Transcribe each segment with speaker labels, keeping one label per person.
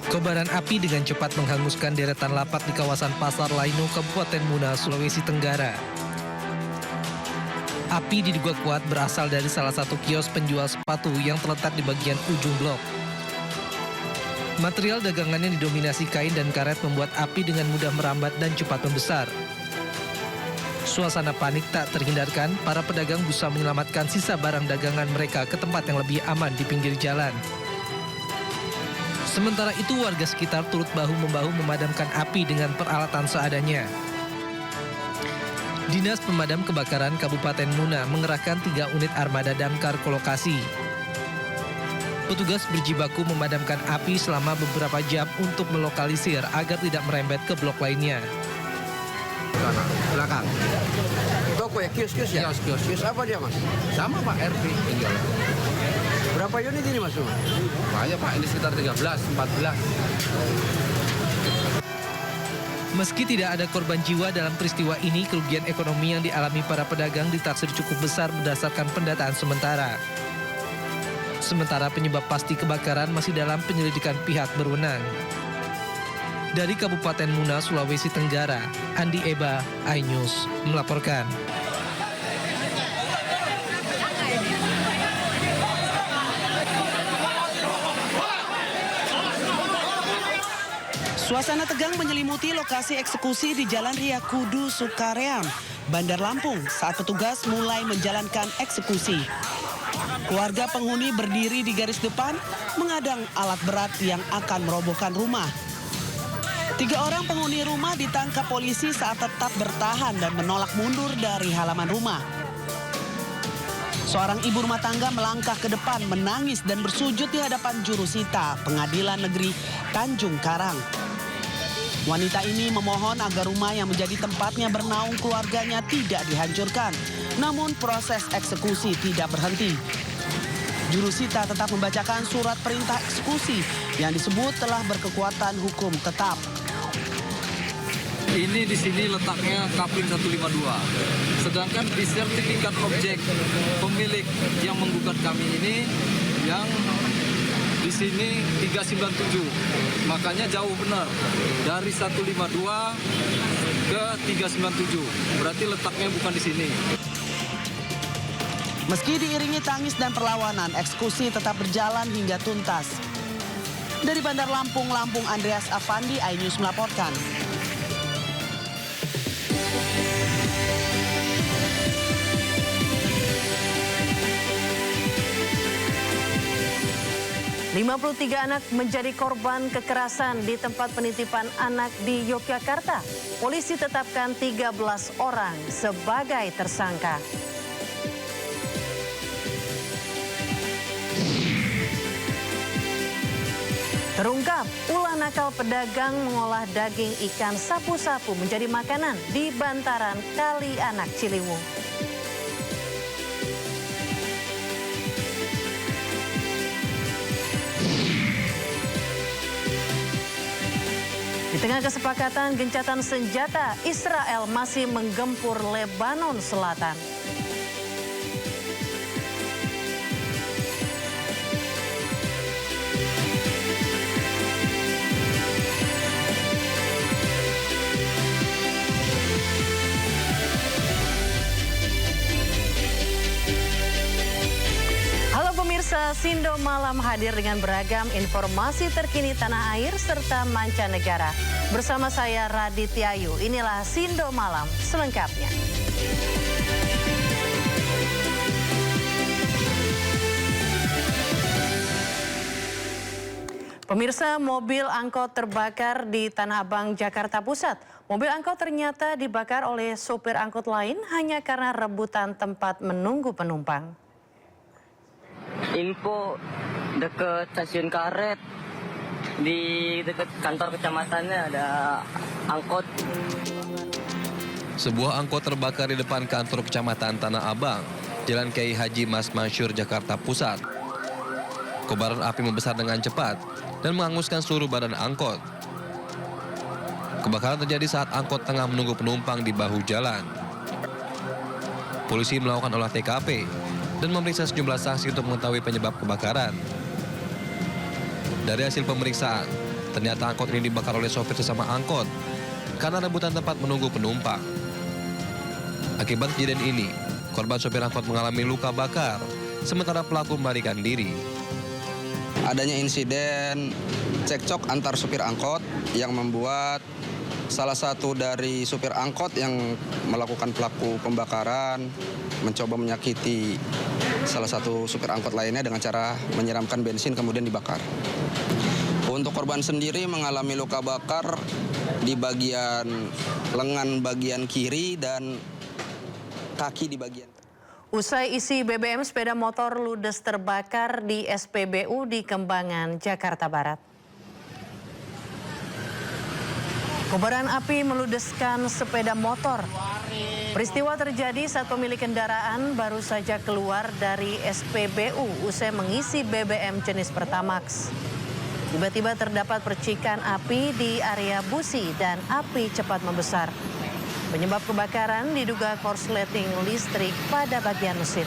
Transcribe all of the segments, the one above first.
Speaker 1: Kobaran api dengan cepat menghanguskan deretan lapak di kawasan Pasar Laino, Kabupaten Muna, Sulawesi Tenggara. Api diduga kuat berasal dari salah satu kios penjual sepatu yang terletak di bagian ujung blok. Material dagangannya didominasi kain dan karet membuat api dengan mudah merambat dan cepat membesar. Suasana panik tak terhindarkan, para pedagang berusaha menyelamatkan sisa barang dagangan mereka ke tempat yang lebih aman di pinggir jalan. Sementara itu warga sekitar turut bahu-membahu memadamkan api dengan peralatan seadanya. Dinas Pemadam Kebakaran Kabupaten Muna mengerahkan 3 unit armada damkar ke lokasi. Petugas berjibaku memadamkan api selama beberapa jam untuk melokalisir agar tidak merembet ke blok lainnya.
Speaker 2: Belakang.
Speaker 3: Toko ya, kios-kios ya?
Speaker 2: Kios.
Speaker 3: Kios apa dia, Mas?
Speaker 2: Sama Pak, RP tinggal.
Speaker 3: Berapa unit ini, Mas?
Speaker 2: Banyak Pak, ini sekitar 13, 14.
Speaker 1: Meski tidak ada korban jiwa dalam peristiwa ini, kerugian ekonomi yang dialami para pedagang ditaksir cukup besar berdasarkan pendataan sementara. Sementara penyebab pasti kebakaran masih dalam penyelidikan pihak berwenang. Dari Kabupaten Muna, Sulawesi Tenggara, Andi Eba, iNews melaporkan.
Speaker 4: Suasana tegang menyelimuti lokasi eksekusi di Jalan Ria Kudu, Sukaream, Bandar Lampung saat petugas mulai menjalankan eksekusi. Keluarga penghuni berdiri di garis depan mengadang alat berat yang akan merobohkan rumah. 3 orang penghuni rumah ditangkap polisi saat tetap bertahan dan menolak mundur dari halaman rumah. Seorang ibu rumah tangga melangkah ke depan menangis dan bersujud di hadapan jurusita Pengadilan Negeri Tanjung Karang. Wanita ini memohon agar rumah yang menjadi tempatnya bernaung keluarganya tidak dihancurkan. Namun proses eksekusi tidak berhenti. Jurusita tetap membacakan surat perintah eksekusi yang disebut telah berkekuatan hukum tetap.
Speaker 5: Ini di sini letaknya Kapling 152. Sedangkan di sertifikat objek pemilik yang menggugat kami ini yang di sini 397. Makanya jauh benar dari 152 ke 397. Berarti letaknya bukan di sini.
Speaker 4: Meski diiringi tangis dan perlawanan, eksekusi tetap berjalan hingga tuntas. Dari Bandar Lampung, Andreas Afandi, iNews melaporkan.
Speaker 6: ...53 anak menjadi korban kekerasan di tempat penitipan anak di Yogyakarta. Polisi tetapkan 13 orang sebagai tersangka. Terungkap, ulah nakal pedagang mengolah daging ikan sapu-sapu menjadi makanan di bantaran Kali Anak Ciliwung. Di tengah kesepakatan gencatan senjata, Israel masih menggempur Lebanon Selatan. Pemirsa, Sindo Malam hadir dengan beragam informasi terkini tanah air serta mancanegara. Bersama saya Raditya Ayu, inilah Sindo Malam selengkapnya. Pemirsa, mobil angkot terbakar di Tanah Abang, Jakarta Pusat. Mobil angkot ternyata dibakar oleh sopir angkot lain hanya karena rebutan tempat menunggu penumpang.
Speaker 7: Info deket stasiun karet, di deket kantor kecamatannya ada angkot.
Speaker 8: Sebuah angkot terbakar di depan kantor kecamatan Tanah Abang, Jalan Kiai Haji Mas Masyur, Jakarta Pusat. Kobaran api membesar dengan cepat dan menghanguskan seluruh badan angkot. Kebakaran terjadi saat angkot tengah menunggu penumpang di bahu jalan. Polisi melakukan olah TKP dan memeriksa sejumlah saksi untuk mengetahui penyebab kebakaran. Dari hasil pemeriksaan, ternyata angkot ini dibakar oleh sopir sesama angkot karena rebutan tempat menunggu penumpang. Akibat kejadian ini, korban sopir angkot mengalami luka bakar, sementara pelaku melarikan diri.
Speaker 9: Adanya insiden cekcok antar supir angkot yang membuat salah satu dari supir angkot yang melakukan pelaku pembakaran mencoba menyakiti salah satu supir angkot lainnya dengan cara menyiramkan bensin kemudian dibakar. Untuk korban sendiri mengalami luka bakar di bagian lengan bagian kiri dan kaki di bagian.
Speaker 6: Usai isi BBM, sepeda motor ludes terbakar di SPBU di Kembangan, Jakarta Barat. Kobaran api meludeskan sepeda motor. Peristiwa terjadi saat pemilik kendaraan baru saja keluar dari SPBU usai mengisi BBM jenis Pertamax. Tiba-tiba terdapat percikan api di area busi dan api cepat membesar. Penyebab kebakaran diduga korsleting listrik pada bagian mesin.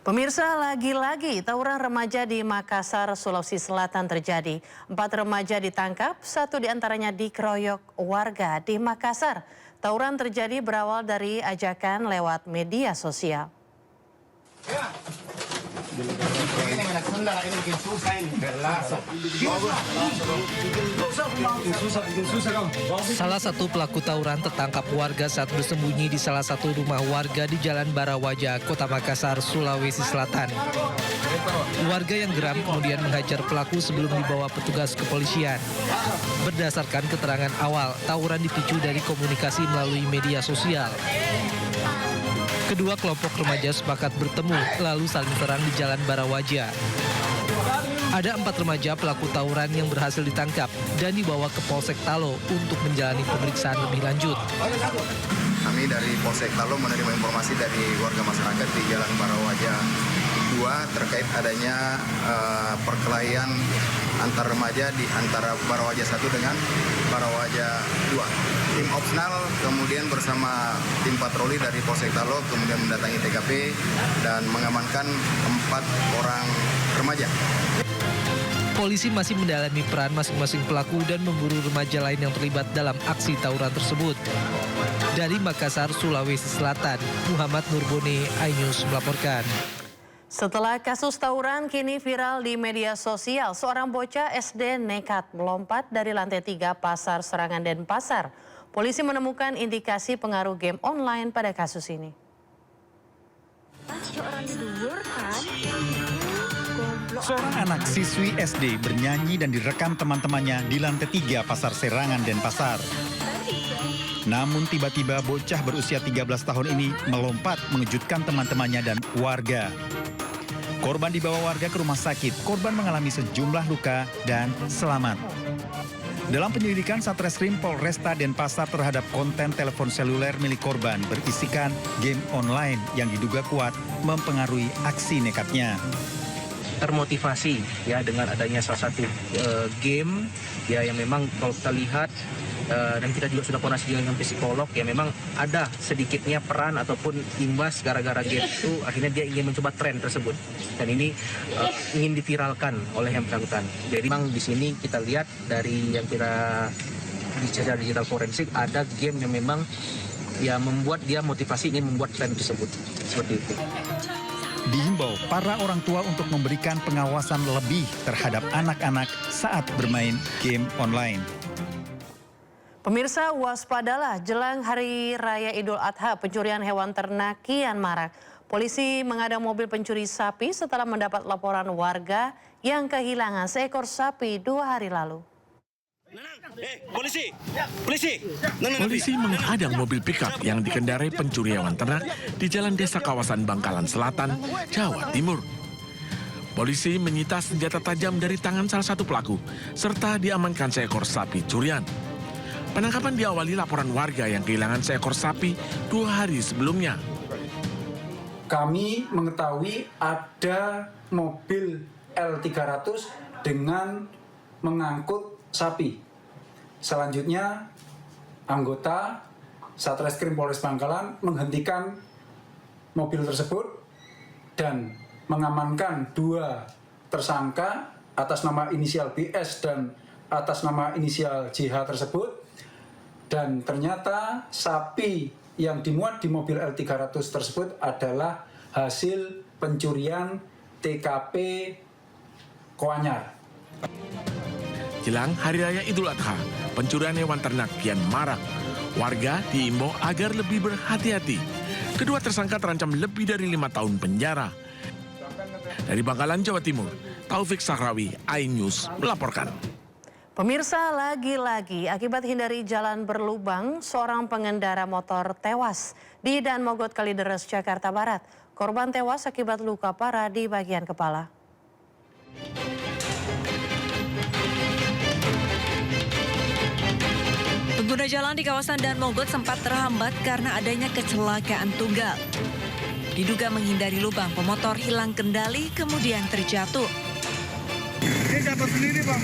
Speaker 6: Pemirsa, lagi-lagi tawuran remaja di Makassar, Sulawesi Selatan terjadi. 4 remaja ditangkap, 1 diantaranya dikeroyok warga di Makassar. Tawuran terjadi berawal dari ajakan lewat media sosial.
Speaker 1: Salah satu pelaku tawuran tertangkap warga saat bersembunyi di salah satu rumah warga di Jalan Barawaja, Kota Makassar, Sulawesi Selatan. Warga yang geram kemudian menghajar pelaku sebelum dibawa petugas kepolisian. Berdasarkan keterangan awal, tawuran dipicu dari komunikasi melalui media sosial. Kedua kelompok remaja sepakat bertemu lalu saling serang di Jalan Barawaja. Ada 4 remaja pelaku tawuran yang berhasil ditangkap dan dibawa ke Polsek Talo untuk menjalani pemeriksaan lebih lanjut.
Speaker 10: Kami dari Polsek Talo menerima informasi dari warga masyarakat di Jalan Barawaja 2 terkait adanya perkelahian antar remaja di antara Barawaja 1 dengan Barawaja 2. Tim opsional kemudian bersama tim patroli dari Polsek Talo kemudian mendatangi TKP dan mengamankan 4 orang remaja.
Speaker 1: Polisi masih mendalami peran masing-masing pelaku dan memburu remaja lain yang terlibat dalam aksi tawuran tersebut. Dari Makassar, Sulawesi Selatan, Muhammad Nurboni, iNews melaporkan.
Speaker 6: Setelah kasus tawuran kini viral di media sosial, seorang bocah SD nekat melompat dari lantai 3 Pasar Serangan Denpasar. Polisi menemukan indikasi pengaruh game online pada kasus ini.
Speaker 11: Seorang anak siswi SD bernyanyi dan direkam teman-temannya di lantai 3 Pasar Serangan Denpasar. Namun tiba-tiba bocah berusia 13 tahun ini melompat mengejutkan teman-temannya dan warga. Korban dibawa warga ke rumah sakit. Korban mengalami sejumlah luka dan selamat. Dalam penyelidikan Satreskrim Polresta Denpasar terhadap konten telepon seluler milik korban berisikan game online yang diduga kuat mempengaruhi aksi nekatnya.
Speaker 12: Termotivasi ya dengan adanya salah satu game ya yang memang kalau kita lihat dan kita juga sudah koordinasi dengan psikolog ya memang ada sedikitnya peran ataupun imbas gara-gara game itu akhirnya dia ingin mencoba tren tersebut dan ini ingin diviralkan oleh yang bersangkutan. Jadi memang di sini kita lihat dari yang kita di digital forensik ada game yang memang ya membuat dia motivasi ingin membuat tren tersebut seperti itu.
Speaker 11: Dihimbau para orang tua untuk memberikan pengawasan lebih terhadap anak-anak saat bermain game online.
Speaker 6: Pemirsa, waspadalah jelang Hari Raya Idul Adha, pencurian hewan ternak kian marak. Polisi mengadang mobil pencuri sapi setelah mendapat laporan warga yang kehilangan seekor sapi 2 hari lalu.
Speaker 13: Polisi menghadang mobil pickup yang dikendarai pencuri hewan ternak di Jalan Desa kawasan Bangkalan Selatan, Jawa Timur. Polisi menyita senjata tajam dari tangan salah satu pelaku, serta diamankan seekor sapi curian. Penangkapan diawali laporan warga yang kehilangan seekor sapi 2 hari sebelumnya.
Speaker 14: Kami mengetahui ada mobil L300 dengan mengangkut sapi. Selanjutnya, anggota Satreskrim Polres Bangkalan menghentikan mobil tersebut dan mengamankan 2 tersangka atas nama inisial BS dan atas nama inisial JH tersebut. Dan ternyata sapi yang dimuat di mobil L300 tersebut adalah hasil pencurian TKP Koanyar.
Speaker 13: Jelang Hari Raya Idul Adha, pencurian hewan ternak kian marak. Warga diimbau agar lebih berhati-hati. Kedua tersangka terancam lebih dari 5 tahun penjara. Dari Bangkalan, Jawa Timur, Taufik Sahrawi, iNews melaporkan.
Speaker 6: Pemirsa, lagi-lagi akibat hindari jalan berlubang, seorang pengendara motor tewas di Dan Mogot Kalideres, Jakarta Barat. Korban tewas akibat luka parah di bagian kepala.
Speaker 15: Pengguna jalan di kawasan Dan Mogot sempat terhambat karena adanya kecelakaan tunggal. Diduga menghindari lubang, pemotor hilang kendali kemudian terjatuh.
Speaker 16: Dia jatuh sendiri, Bang.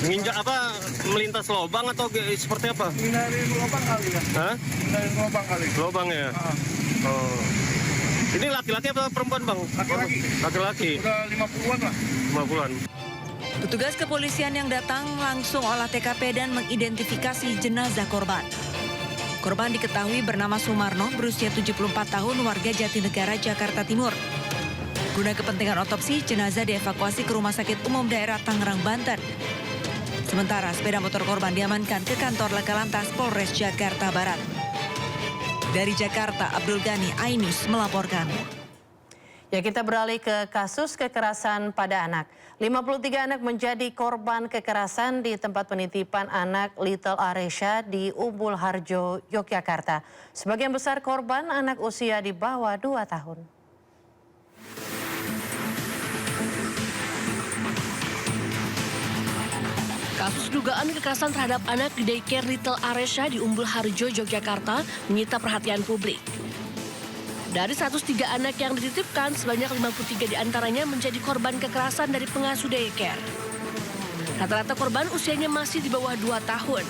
Speaker 16: Nginjak apa? Melintas lubang atau seperti apa?
Speaker 17: Hindari lubang kali ya.
Speaker 16: Hah?
Speaker 17: Hindari lubang kali.
Speaker 16: Lubang ya? Oh. Ini laki-laki apa perempuan, Bang?
Speaker 17: Laki-laki.
Speaker 16: Laki-laki.
Speaker 17: Udah 50-an lah.
Speaker 16: 50-an.
Speaker 15: Petugas kepolisian yang datang langsung olah TKP dan mengidentifikasi jenazah korban. Korban diketahui bernama Sumarno, berusia 74 tahun, warga Jatinegara, Jakarta Timur. Guna kepentingan otopsi, jenazah dievakuasi ke Rumah Sakit Umum Daerah Tangerang, Banten. Sementara sepeda motor korban diamankan ke kantor Laka Lantas Polres Jakarta Barat. Dari Jakarta, Abdul Ghani, iNews melaporkan.
Speaker 6: Ya, kita beralih ke kasus kekerasan pada anak. 53 anak menjadi korban kekerasan di tempat penitipan anak Little Aresha di Umbul Harjo, Yogyakarta. Sebagian besar korban anak usia di bawah 2 tahun.
Speaker 18: Kasus dugaan kekerasan terhadap anak di daycare Little Aresha di Umbul Harjo, Yogyakarta menyita perhatian publik. Dari 103 anak yang dititipkan, sebanyak 53 diantaranya menjadi korban kekerasan dari pengasuh daycare. Rata-rata korban usianya masih di bawah 2 tahun.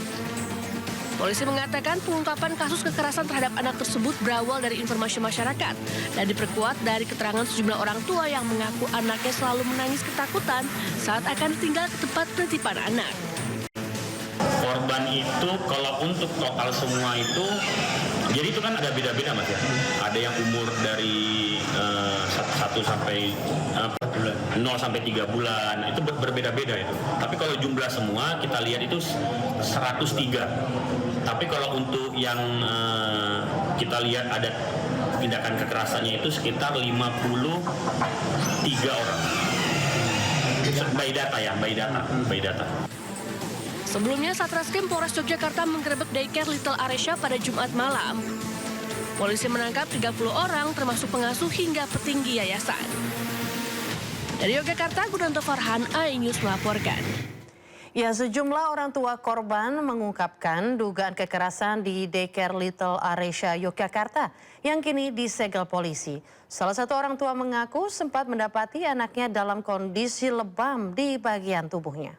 Speaker 18: Polisi mengatakan pengungkapan kasus kekerasan terhadap anak tersebut berawal dari informasi masyarakat dan diperkuat dari keterangan sejumlah orang tua yang mengaku anaknya selalu menangis ketakutan saat akan tinggal ke tempat penitipan anak.
Speaker 19: Korban itu kalau untuk total semua itu, jadi itu kan ada beda-beda Mas ya. Ada yang umur dari 1 sampai 0 sampai 3 bulan, itu berbeda-beda itu. Tapi kalau jumlah semua kita lihat itu 103. Tapi kalau untuk yang kita lihat ada tindakan kekerasannya itu sekitar 53 orang. By data.
Speaker 18: Sebelumnya, Satreskrim Polres Yogyakarta menggerebek daycare Little Aresha pada Jumat malam. Polisi menangkap 30 orang termasuk pengasuh hingga petinggi yayasan. Dari Yogyakarta, Gunanto Farhan, iNews melaporkan.
Speaker 6: Ya, sejumlah orang tua korban mengungkapkan dugaan kekerasan di daycare Little Aresha, Yogyakarta yang kini disegel polisi. Salah satu orang tua mengaku sempat mendapati anaknya dalam kondisi lebam di bagian tubuhnya.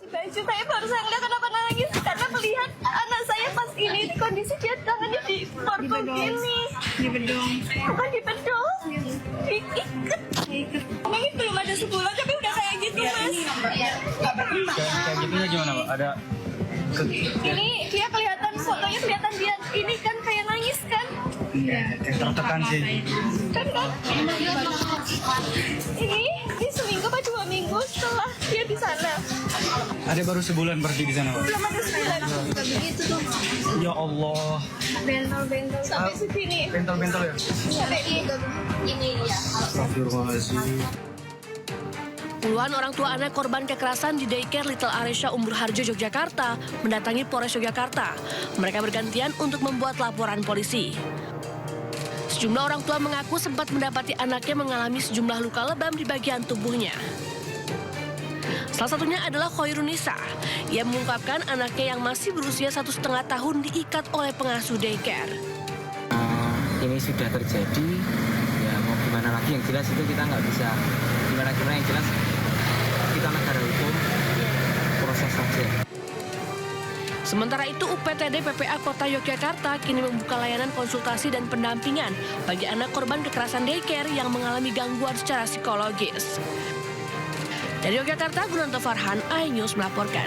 Speaker 20: Baju saya baru saya ngeliat kenapa nangis karena melihat anak saya pas ini kondisi dia tangannya di borgol gini, di bedong, bukan di bedong, diikat. Mungkin belum ada sebulan tapi udah kayak gitu Mas.
Speaker 17: Kayak gitunya gimana Pak? Ada
Speaker 20: ini dia kelihatan fotonya kelihatan dia ini kan kayak nangis kan?
Speaker 17: Iya, tertekan sih.
Speaker 20: Kan? Ini seminggu apa 2 minggu setelah dia di sana.
Speaker 17: Ada baru sebulan berarti di sana Pak?
Speaker 20: Belum ada sebulan. Begitu tuh.
Speaker 17: Ya Allah.
Speaker 20: Bentol-bentol sampai segini.
Speaker 17: Bentol-bentol ya?
Speaker 20: Sampai ini ya.
Speaker 17: Astagfirullahaladzim.
Speaker 18: Puluhan orang tua anak korban kekerasan di daycare Little Aresha Umbul Harjo, Yogyakarta mendatangi Polres Yogyakarta. Mereka bergantian untuk membuat laporan polisi. Sejumlah orang tua mengaku sempat mendapati anaknya mengalami sejumlah luka lebam di bagian tubuhnya. Salah satunya adalah Khairunisa. Ia mengungkapkan anaknya yang masih berusia 1,5 tahun diikat oleh pengasuh daycare.
Speaker 21: Ini sudah terjadi, ya mau gimana lagi, yang jelas itu kita nggak bisa gimana yang jelas kita negara hukum, proses saja.
Speaker 18: Sementara itu, UPTD PPA Kota Yogyakarta kini membuka layanan konsultasi dan pendampingan bagi anak korban kekerasan daycare yang mengalami gangguan secara psikologis. Dari Yogyakarta, Gunanto Farhan, iNews melaporkan.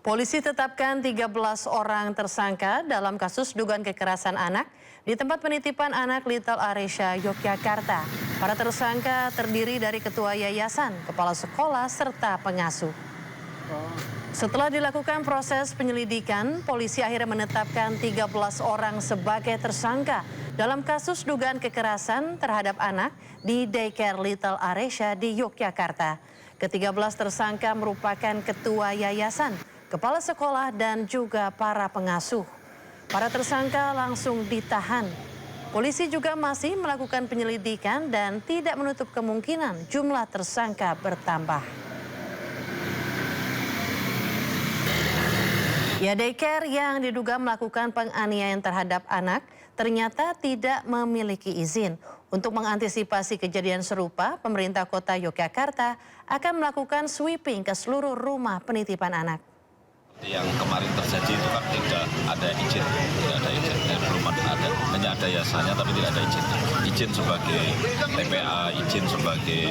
Speaker 6: Polisi tetapkan 13 orang tersangka dalam kasus dugaan kekerasan anak di tempat penitipan anak Little Aresya, Yogyakarta. Para tersangka terdiri dari ketua yayasan, kepala sekolah, serta pengasuh. Setelah dilakukan proses penyelidikan, polisi akhirnya menetapkan 13 orang sebagai tersangka dalam kasus dugaan kekerasan terhadap anak di daycare Little Aresya di Yogyakarta. Ke-13 tersangka merupakan ketua yayasan, kepala sekolah, dan juga para pengasuh. Para tersangka langsung ditahan. Polisi juga masih melakukan penyelidikan dan tidak menutup kemungkinan jumlah tersangka bertambah. Ya, daycare yang diduga melakukan penganiayaan terhadap anak ternyata tidak memiliki izin. Untuk mengantisipasi kejadian serupa, pemerintah Kota Yogyakarta akan melakukan sweeping ke seluruh rumah penitipan anak.
Speaker 3: Yang kemarin terjadi itu kan tidak ada izin, belum ada, hanya ada yayasannya tapi tidak ada izin. Izin sebagai TPA, izin sebagai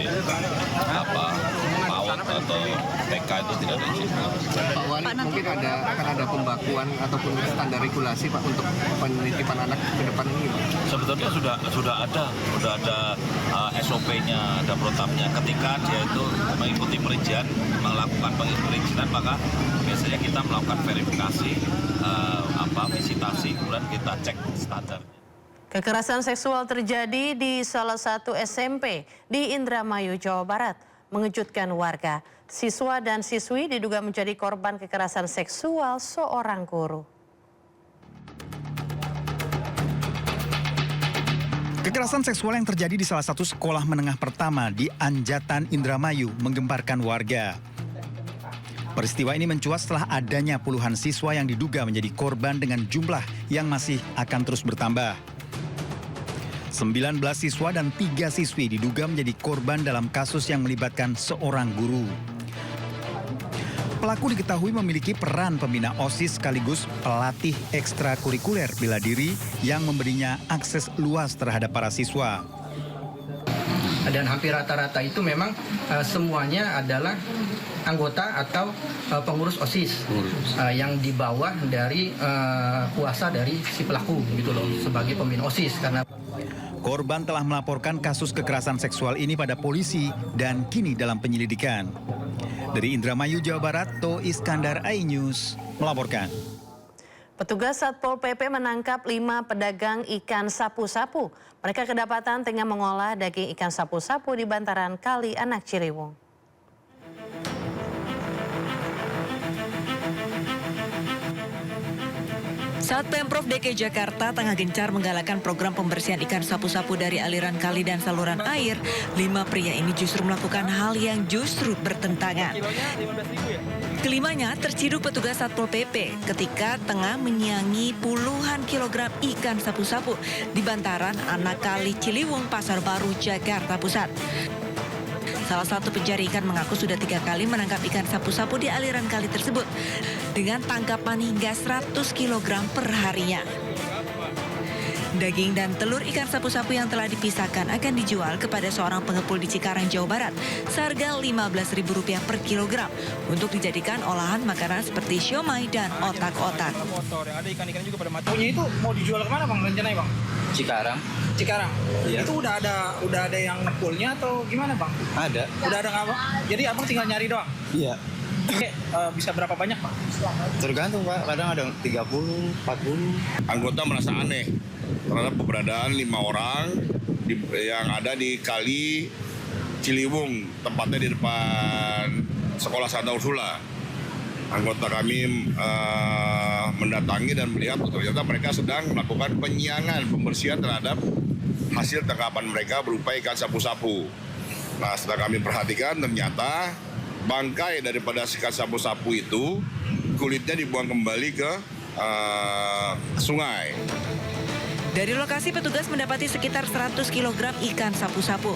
Speaker 3: PAUD atau TK itu tidak ada izin.
Speaker 22: Pak Wali, mungkin akan ada pembakuan ataupun standar regulasi Pak untuk penitipan anak ke depan ini Pak?
Speaker 3: Sebetulnya sudah ada SOP-nya, ada protapnya. Ketika dia itu mengikuti perizinan, melakukan perizinan, maka biasanya kita melakukan verifikasi, visitasi, kemudian kita cek standarnya.
Speaker 6: Kekerasan seksual terjadi di salah satu SMP di Indramayu, Jawa Barat, mengejutkan warga. Siswa dan siswi diduga menjadi korban kekerasan seksual seorang guru.
Speaker 11: Kekerasan seksual yang terjadi di salah satu sekolah menengah pertama di Anjatan, Indramayu menggemparkan warga. Peristiwa ini mencuat setelah adanya puluhan siswa yang diduga menjadi korban dengan jumlah yang masih akan terus bertambah. 19 siswa dan 3 siswi diduga menjadi korban dalam kasus yang melibatkan seorang guru. Pelaku diketahui memiliki peran pembina OSIS sekaligus pelatih ekstrakurikuler bela diri yang memberinya akses luas terhadap para siswa.
Speaker 23: Dan hampir rata-rata itu memang semuanya adalah anggota atau pengurus OSIS yang di bawah dari kuasa dari si pelaku gitu loh sebagai pembina OSIS. Karena
Speaker 11: korban telah melaporkan kasus kekerasan seksual ini pada polisi dan kini dalam penyelidikan. Dari Indramayu, Jawa Barat, To Iskandar, iNews melaporkan.
Speaker 6: Petugas Satpol PP menangkap 5 pedagang ikan sapu-sapu. Mereka kedapatan tengah mengolah daging ikan sapu-sapu di bantaran Kali Anak Ciliwung.
Speaker 15: Saat Pemprov DKI Jakarta tengah gencar menggalakkan program pembersihan ikan sapu-sapu dari aliran kali dan saluran air, 5 pria ini justru melakukan hal yang justru bertentangan. Kelimanya terciduk petugas Satpol PP ketika tengah menyiangi puluhan kilogram ikan sapu-sapu di bantaran Anak Kali Ciliwung, Pasar Baru, Jakarta Pusat. Salah satu pencari ikan mengaku sudah 3 kali menangkap ikan sapu-sapu di aliran kali tersebut dengan tangkapan hingga 100 kg per harinya. Daging dan telur ikan sapu-sapu yang telah dipisahkan akan dijual kepada seorang pengepul di Cikarang, Jawa Barat seharga Rp15.000 per kilogram untuk dijadikan olahan makanan seperti siomay dan otak-otak.
Speaker 17: Ada ikan-ikan juga pada mati. Punya itu mau dijual kemana Bang rencananya Bang?
Speaker 22: Cikarang.
Speaker 17: Cikarang.
Speaker 22: Iya.
Speaker 17: Itu udah ada yang ngepulnya atau gimana Bang?
Speaker 22: Ada.
Speaker 17: Udah ada nggak Bang? Jadi Abang tinggal nyari doang?
Speaker 22: Iya.
Speaker 17: Oke, bisa berapa banyak Pak?
Speaker 22: Tergantung Pak, kadang ada 30, 40.
Speaker 24: Anggota merasa aneh terhadap keberadaan 5 orang yang ada di Kali Ciliwung, tempatnya di depan Sekolah Santa Ursula. Anggota kami mendatangi dan melihat ternyata mereka sedang melakukan penyiangan, pembersihan terhadap hasil tangkapan mereka berupa ikan sapu-sapu. Nah, setelah kami perhatikan ternyata bangkai daripada ikan sapu-sapu itu kulitnya dibuang kembali ke sungai.
Speaker 15: Dari lokasi petugas mendapati sekitar 100 kg ikan sapu-sapu.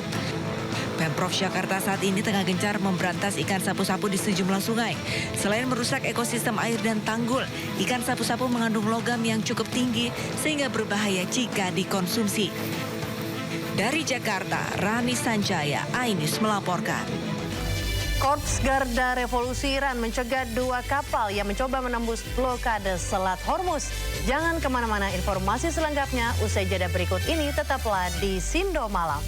Speaker 15: Pemprov Jakarta saat ini tengah gencar memberantas ikan sapu-sapu di sejumlah sungai. Selain merusak ekosistem air dan tanggul, ikan sapu-sapu mengandung logam yang cukup tinggi sehingga berbahaya jika dikonsumsi. Dari Jakarta, Rani Sanjaya, iNews melaporkan.
Speaker 6: Korps Garda Revolusi Iran mencegat 2 kapal yang mencoba menembus blokade Selat Hormuz. Jangan kemana-mana, informasi selengkapnya usai jeda berikut ini, tetaplah di Sindo Malam.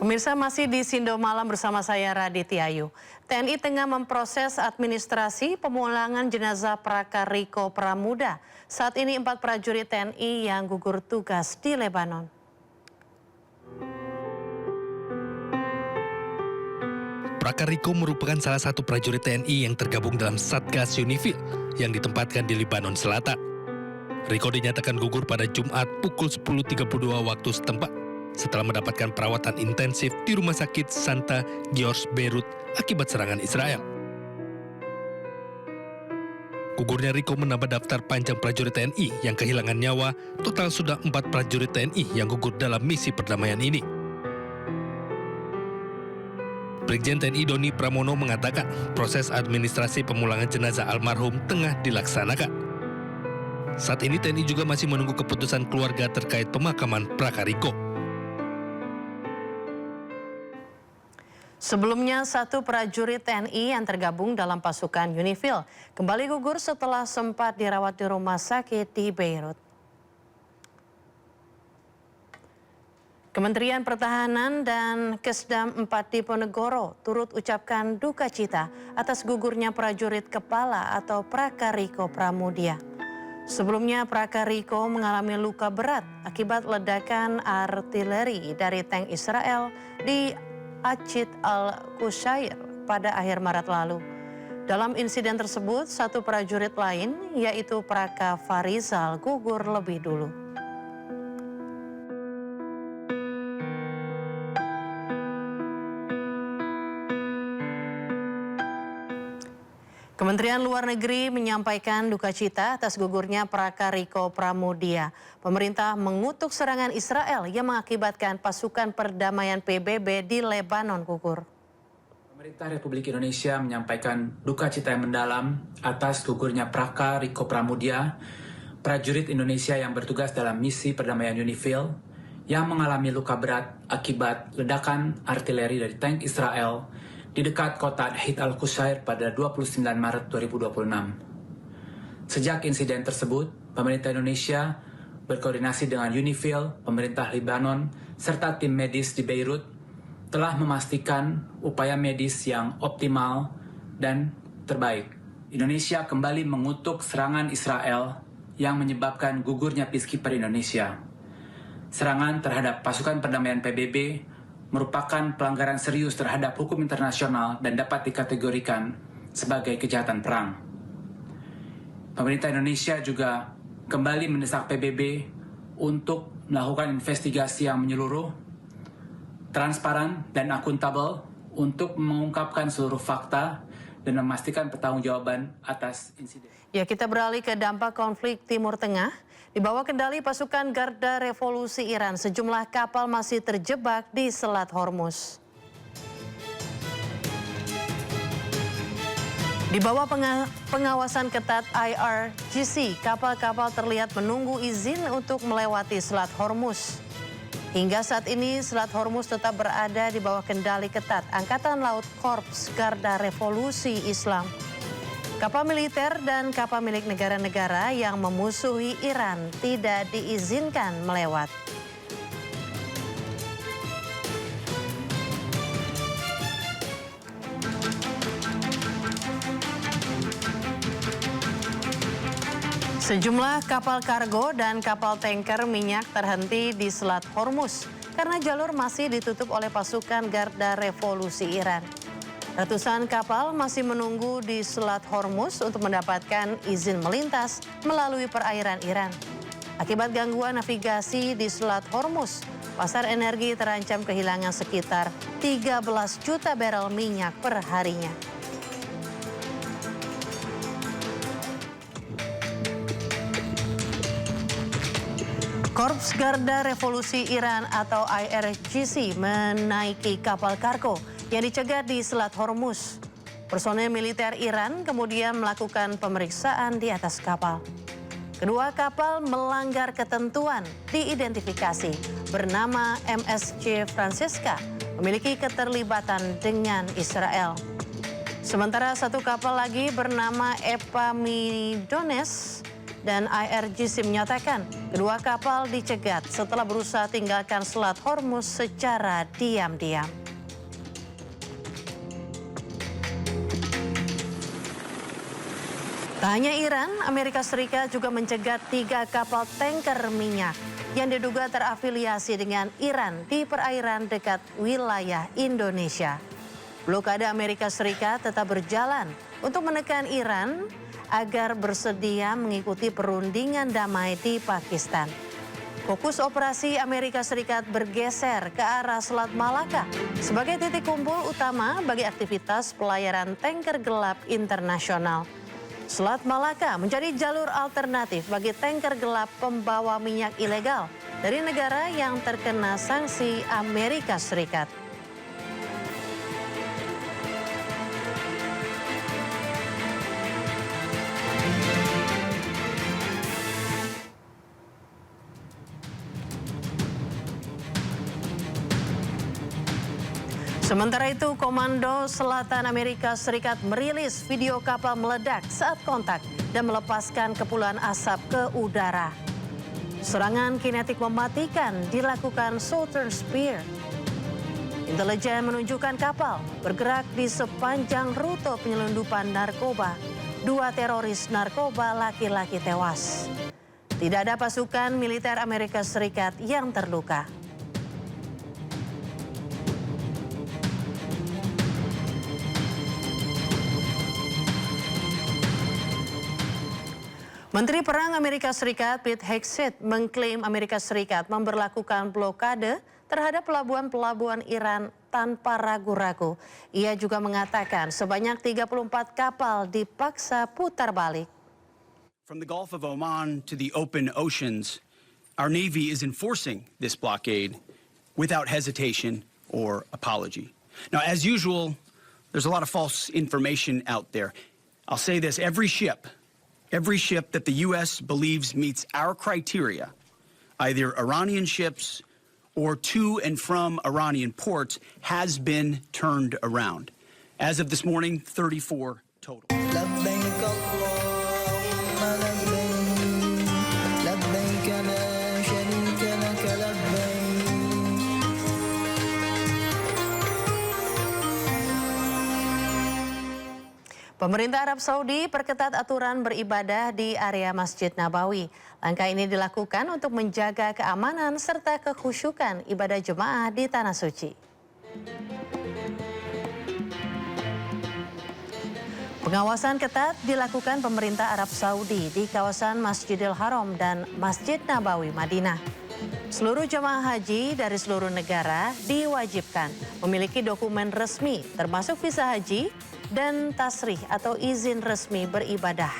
Speaker 6: Pemirsa, masih di Sindo Malam bersama saya Raditya Ayu. TNI tengah memproses administrasi pemulangan jenazah Prakar Riko Pramuda. Saat ini 4 prajurit TNI yang gugur tugas di Lebanon.
Speaker 1: Prakar Riko merupakan salah satu prajurit TNI yang tergabung dalam Satgas Unifil yang ditempatkan di Lebanon Selatan. Riko dinyatakan gugur pada Jumat pukul 10.32 waktu setempat setelah mendapatkan perawatan intensif di Rumah Sakit Santa George Beirut akibat serangan Israel. Gugurnya Riko menambah daftar panjang prajurit TNI yang kehilangan nyawa. Total sudah 4 prajurit TNI yang gugur dalam misi perdamaian ini. Brigjen TNI Doni Pramono mengatakan proses administrasi pemulangan jenazah almarhum tengah dilaksanakan. Saat ini TNI juga masih menunggu keputusan keluarga terkait pemakaman Prakar Riko.
Speaker 6: Sebelumnya, 1 prajurit TNI yang tergabung dalam pasukan Unifil kembali gugur setelah sempat dirawat di rumah sakit di Beirut. Kementerian Pertahanan dan Kesdam 4 Diponegoro turut ucapkan duka cita atas gugurnya prajurit kepala atau Prakar Riko Pramudia. Sebelumnya, Prakar Riko mengalami luka berat akibat ledakan artileri dari tank Israel di Acit al-Qushair pada akhir Maret lalu. Dalam insiden tersebut, 1 prajurit lain, yaitu Praka Farizal, gugur lebih dulu. Kementerian Luar Negeri menyampaikan duka cita atas gugurnya Prakar Riko Pramudia. Pemerintah mengutuk serangan Israel yang mengakibatkan pasukan perdamaian PBB di Lebanon gugur.
Speaker 2: Pemerintah Republik Indonesia menyampaikan duka cita yang mendalam atas gugurnya Prakar Riko Pramudia, prajurit Indonesia yang bertugas dalam misi perdamaian Unifil, yang mengalami luka berat akibat ledakan artileri dari tank Israel di dekat kota Acit al-Qushair pada 29 Maret 2026. Sejak insiden tersebut, pemerintah Indonesia berkoordinasi dengan Unifil, pemerintah Lebanon, serta tim medis di Beirut telah memastikan upaya medis yang optimal dan terbaik. Indonesia kembali mengutuk serangan Israel yang menyebabkan gugurnya Peacekeeper Indonesia. Serangan terhadap pasukan perdamaian PBB merupakan pelanggaran serius terhadap hukum internasional dan dapat dikategorikan sebagai kejahatan perang. Pemerintah Indonesia juga kembali mendesak PBB untuk melakukan investigasi yang menyeluruh, transparan, dan akuntabel untuk mengungkapkan seluruh fakta dan memastikan pertanggungjawaban atas insiden.
Speaker 6: Ya, kita beralih ke dampak konflik Timur Tengah. Di bawah kendali pasukan Garda Revolusi Iran, sejumlah kapal masih terjebak di Selat Hormuz. Di bawah pengawasan ketat IRGC, kapal-kapal terlihat menunggu izin untuk melewati Selat Hormuz. Hingga saat ini, Selat Hormuz tetap berada di bawah kendali ketat Angkatan Laut Korps Garda Revolusi Islam. Kapal militer dan kapal milik negara-negara yang memusuhi Iran tidak diizinkan melewat. Sejumlah kapal kargo dan kapal tanker minyak terhenti di Selat Hormuz karena jalur masih ditutup oleh pasukan Garda Revolusi Iran. Ratusan kapal masih menunggu di Selat Hormuz untuk mendapatkan izin melintas melalui perairan Iran. Akibat gangguan navigasi di Selat Hormuz, pasar energi terancam kehilangan sekitar 13 juta barel minyak per harinya. Korps Garda Revolusi Iran atau IRGC menaiki kapal kargo yang dicegat di Selat Hormuz. Personel militer Iran kemudian melakukan pemeriksaan di atas kapal. Kedua kapal melanggar ketentuan diidentifikasi bernama MSC Francisca, memiliki keterlibatan dengan Israel. Sementara satu kapal lagi bernama Epamidones dan IRGC menyatakan kedua kapal dicegat setelah berusaha tinggalkan Selat Hormuz secara diam-diam. Tak hanya Iran, Amerika Serikat juga mencegat 3 kapal tanker minyak yang diduga terafiliasi dengan Iran di perairan dekat wilayah Indonesia. Blokade Amerika Serikat tetap berjalan untuk menekan Iran agar bersedia mengikuti perundingan damai di Pakistan. Fokus operasi Amerika Serikat bergeser ke arah Selat Malaka sebagai titik kumpul utama bagi aktivitas pelayaran tanker gelap internasional. Selat Malaka menjadi jalur alternatif bagi tanker gelap pembawa minyak ilegal dari negara yang terkena sanksi Amerika Serikat. Sementara itu, Komando Selatan Amerika Serikat merilis video kapal meledak saat kontak dan melepaskan kepulan asap ke udara. Serangan kinetik mematikan dilakukan Southern Spear. Intelijen menunjukkan kapal bergerak di sepanjang rute penyelundupan narkoba. 2 teroris narkoba laki-laki tewas. Tidak ada pasukan militer Amerika Serikat yang terluka. Menteri Perang Amerika Serikat Pete Hegseth mengklaim Amerika Serikat memberlakukan blokade terhadap pelabuhan-pelabuhan Iran tanpa ragu-ragu. Ia juga mengatakan sebanyak 34 kapal dipaksa putar balik.
Speaker 4: From the Gulf of Oman to the open oceans, our Navy is enforcing this blockade without hesitation or apology. Now, as usual, there's a lot of false information out there. I'll say this, every ship that the U.S. believes meets our criteria, either Iranian ships or to and from Iranian ports, has been turned around. As of this morning, 34 total.
Speaker 6: Pemerintah Arab Saudi perketat aturan beribadah di area Masjid Nabawi. Langkah ini dilakukan untuk menjaga keamanan serta kekhusyukan ibadah jemaah di Tanah Suci. Pengawasan ketat dilakukan pemerintah Arab Saudi di kawasan Masjidil Haram dan Masjid Nabawi Madinah. Seluruh jemaah haji dari seluruh negara diwajibkan memiliki dokumen resmi termasuk visa haji dan tasrih atau izin resmi beribadah.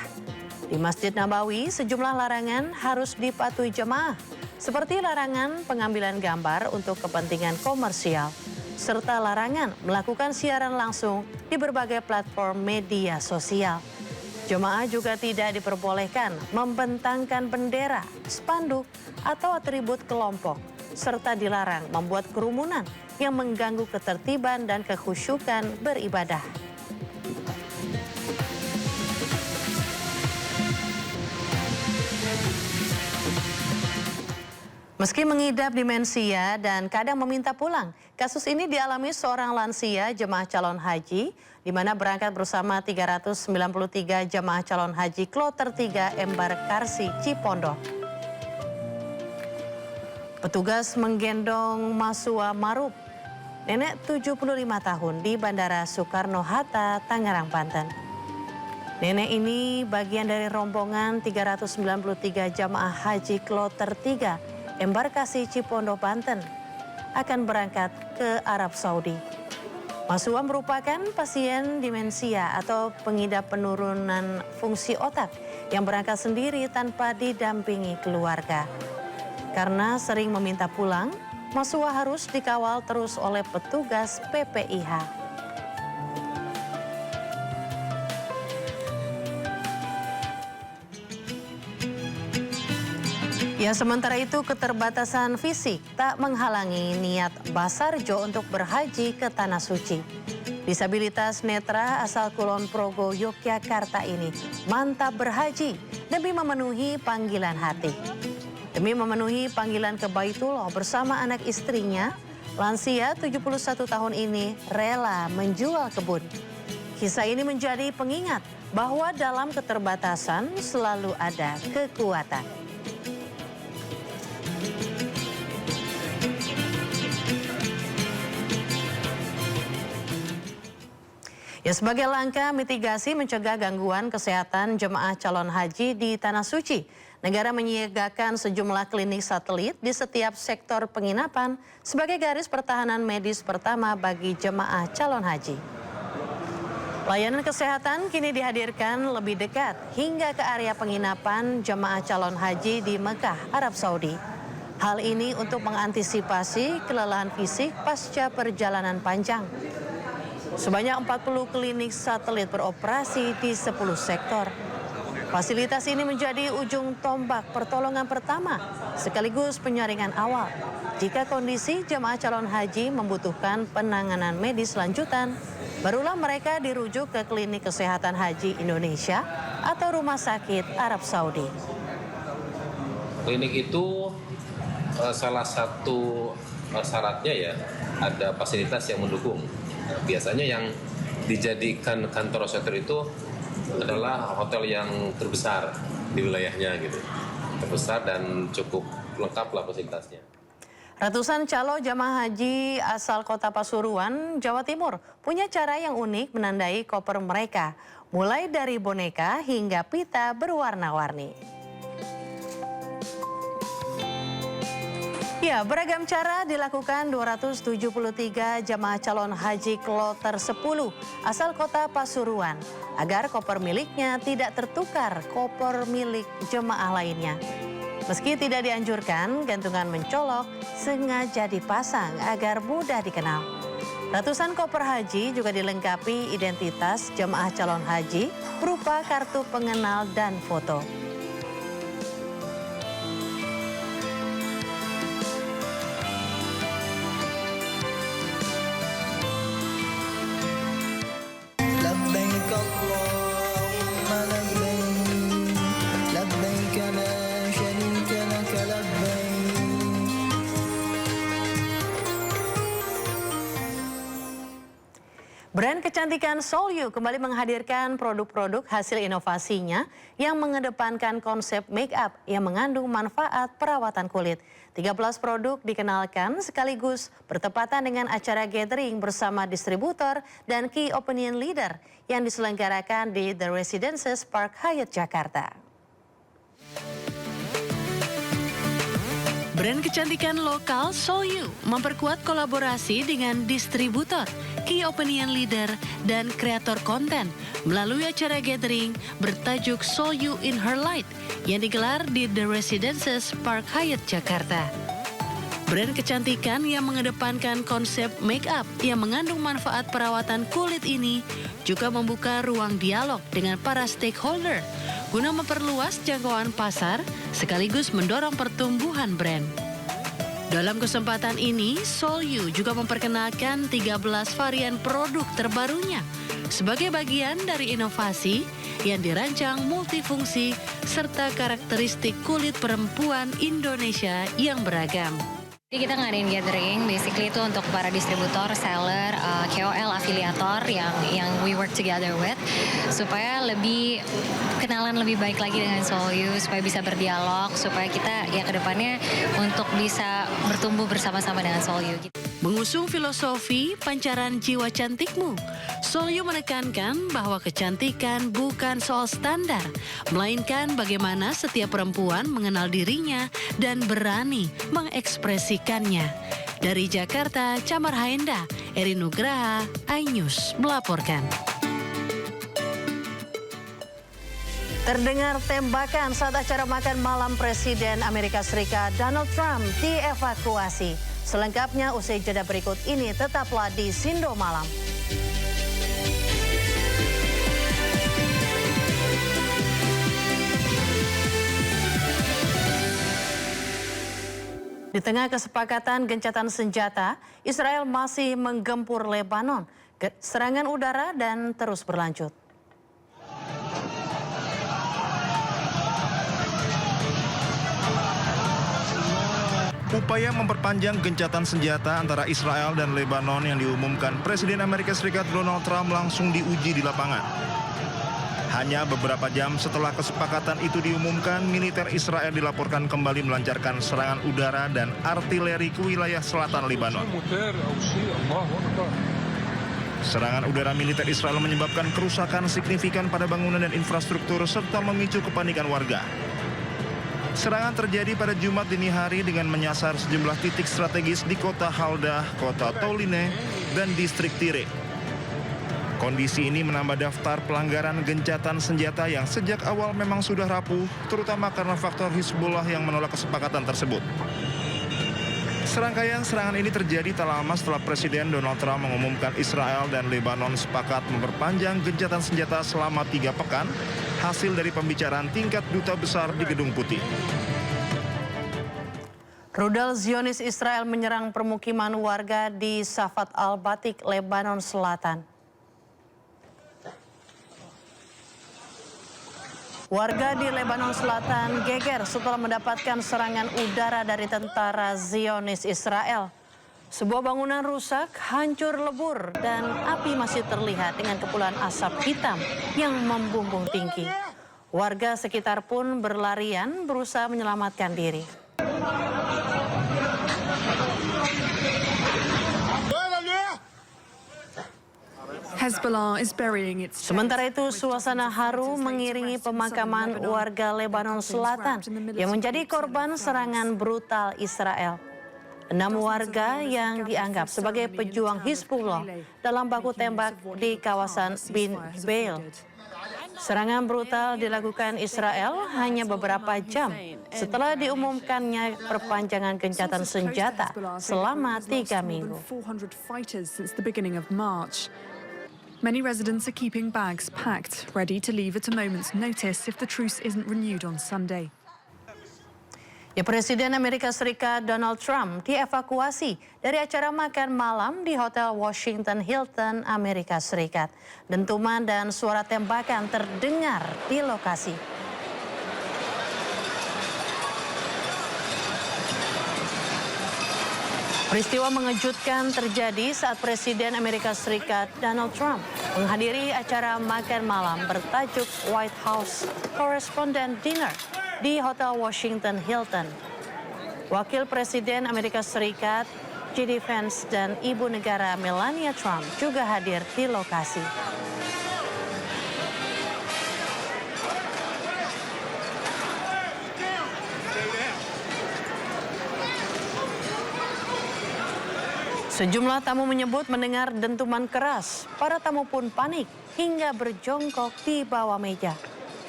Speaker 6: Di Masjid Nabawi, sejumlah larangan harus dipatuhi jemaah, seperti larangan pengambilan gambar untuk kepentingan komersial, serta larangan melakukan siaran langsung di berbagai platform media sosial. Jemaah juga tidak diperbolehkan membentangkan bendera, spanduk, atau atribut kelompok, serta dilarang membuat kerumunan yang mengganggu ketertiban dan kekhusyukan beribadah. Meski mengidap demensia dan kadang meminta pulang, kasus ini dialami seorang lansia jemaah calon haji, di mana berangkat bersama 393 jemaah calon haji Kloter 3 Embarkasi Cipondo. Petugas menggendong Masua Maruf, nenek 75 tahun di Bandara Soekarno-Hatta, Tangerang, Banten. Nenek ini bagian dari rombongan 393 jemaah haji Kloter 3 Embarkasi Cipondo, Banten akan berangkat ke Arab Saudi. Masua merupakan pasien demensia atau pengidap penurunan fungsi otak yang berangkat sendiri tanpa didampingi keluarga. Karena sering meminta pulang, Masua harus dikawal terus oleh petugas PPIH. Ya, sementara itu keterbatasan fisik tak menghalangi niat Basarjo untuk berhaji ke Tanah Suci. Disabilitas netra asal Kulon Progo, Yogyakarta ini mantap berhaji demi memenuhi panggilan hati. Demi memenuhi panggilan ke Baitullah bersama anak istrinya, lansia 71 tahun ini rela menjual kebun. Kisah ini menjadi pengingat bahwa dalam keterbatasan selalu ada kekuatan. Ya, sebagai langkah mitigasi mencegah gangguan kesehatan jemaah calon haji di Tanah Suci, negara menyiagakan sejumlah klinik satelit di setiap sektor penginapan sebagai garis pertahanan medis pertama bagi jemaah calon haji. Layanan kesehatan kini dihadirkan lebih dekat hingga ke area penginapan jemaah calon haji di Mekah, Arab Saudi. Hal ini untuk mengantisipasi kelelahan fisik pasca perjalanan panjang. Sebanyak 40 klinik satelit beroperasi di 10 sektor. Fasilitas ini menjadi ujung tombak pertolongan pertama sekaligus penyaringan awal jika kondisi jemaah calon haji membutuhkan penanganan medis lanjutan, barulah mereka dirujuk ke klinik kesehatan haji Indonesia atau rumah sakit Arab Saudi.
Speaker 5: Klinik itu salah satu syaratnya ya ada fasilitas yang mendukung. Biasanya yang dijadikan kantor hotel itu adalah hotel yang terbesar di wilayahnya gitu. Terbesar dan cukup lengkap lah fasilitasnya.
Speaker 6: Ratusan calon jamaah haji asal kota Pasuruan, Jawa Timur punya cara yang unik menandai koper mereka, mulai dari boneka hingga pita berwarna-warni. Ya, beragam cara dilakukan 273 jamaah calon haji kloter 10 asal kota Pasuruan agar koper miliknya tidak tertukar koper milik jemaah lainnya. Meski tidak dianjurkan, gantungan mencolok sengaja dipasang agar mudah dikenal. Ratusan koper haji juga dilengkapi identitas jemaah calon haji berupa kartu pengenal dan foto. Brand kecantikan Solyu kembali menghadirkan produk-produk hasil inovasinya yang mengedepankan konsep make up yang mengandung manfaat perawatan kulit. 13 produk dikenalkan sekaligus bertepatan dengan acara gathering bersama distributor dan key opinion leader yang diselenggarakan di The Residences Park Hyatt Jakarta. Brand kecantikan lokal Solyu memperkuat kolaborasi dengan distributor, key opinion leader, dan kreator konten melalui acara gathering bertajuk Solyu in Her Light yang digelar di The Residences Park Hyatt Jakarta. Brand kecantikan yang mengedepankan konsep make up yang mengandung manfaat perawatan kulit ini juga membuka ruang dialog dengan para stakeholder guna memperluas jangkauan pasar sekaligus mendorong pertumbuhan brand. Dalam kesempatan ini, Solyu juga memperkenalkan 13 varian produk terbarunya sebagai bagian dari inovasi yang dirancang multifungsi serta karakteristik kulit perempuan Indonesia yang beragam.
Speaker 7: Jadi kita ngadain gathering, basically itu untuk para distributor, seller, KOL, afiliator yang we work together with, supaya lebih kenalan lebih baik lagi dengan Solyu, supaya bisa berdialog, supaya kita ya kedepannya untuk bisa bertumbuh bersama-sama dengan Solyu.
Speaker 6: Mengusung filosofi pancaran jiwa cantikmu, Solyu menekankan bahwa kecantikan bukan soal standar, melainkan bagaimana setiap perempuan mengenal dirinya dan berani mengekspresikannya. Dari Jakarta, Camar Haenda, Eri Nugraha, iNews melaporkan. Terdengar tembakan saat acara makan malam Presiden Amerika Serikat Donald Trump dievakuasi. Selengkapnya usai jeda berikut ini, tetaplah di Sindo Malam. Di tengah kesepakatan gencatan senjata, Israel masih menggempur Lebanon. Serangan udara dan terus berlanjut.
Speaker 8: Upaya memperpanjang gencatan senjata antara Israel dan Lebanon yang diumumkan Presiden Amerika Serikat Donald Trump langsung diuji di lapangan. Hanya beberapa jam setelah kesepakatan itu diumumkan, militer Israel dilaporkan kembali melancarkan serangan udara dan artileri ke wilayah selatan Lebanon. Serangan udara militer Israel menyebabkan kerusakan signifikan pada bangunan dan infrastruktur serta memicu kepanikan warga. Serangan terjadi pada Jumat dini hari dengan menyasar sejumlah titik strategis di kota Haldah, kota Tauline, dan distrik Tire. Kondisi ini menambah daftar pelanggaran gencatan senjata yang sejak awal memang sudah rapuh, terutama karena faktor Hizbullah yang menolak kesepakatan tersebut. Serangkaian serangan ini terjadi tak lama setelah Presiden Donald Trump mengumumkan Israel dan Lebanon sepakat memperpanjang gencatan senjata selama 3 pekan, hasil dari pembicaraan tingkat duta besar di Gedung Putih.
Speaker 6: Rudal Zionis Israel menyerang permukiman warga di Safat al-Batik, Lebanon Selatan. Warga di Lebanon Selatan geger setelah mendapatkan serangan udara dari tentara Zionis Israel. Sebuah bangunan rusak, hancur lebur, dan api masih terlihat dengan kepulan asap hitam yang membumbung tinggi. Warga sekitar pun berlarian berusaha menyelamatkan diri. Sementara itu, suasana haru mengiringi pemakaman warga Lebanon Selatan yang menjadi korban serangan brutal Israel. 6 warga yang dianggap sebagai pejuang Hizbullah dalam baku tembak di kawasan Bin Beil. Serangan brutal dilakukan Israel hanya beberapa jam setelah diumumkannya perpanjangan gencatan senjata selama 3 minggu.
Speaker 9: Many residents are keeping bags packed, ready to leave at a moment's notice if the truce isn't renewed on Sunday.
Speaker 6: Ya, Presiden Amerika Serikat Donald Trump dievakuasi dari acara makan malam di Hotel Washington Hilton, Amerika Serikat. Dentuman dan suara tembakan terdengar di lokasi. Peristiwa mengejutkan terjadi saat Presiden Amerika Serikat Donald Trump menghadiri acara makan malam bertajuk White House Correspondent Dinner di Hotel Washington Hilton. Wakil Presiden Amerika Serikat J.D. Vance dan Ibu Negara Melania Trump juga hadir di lokasi. Sejumlah tamu menyebut mendengar dentuman keras. Para tamu pun panik hingga berjongkok di bawah meja.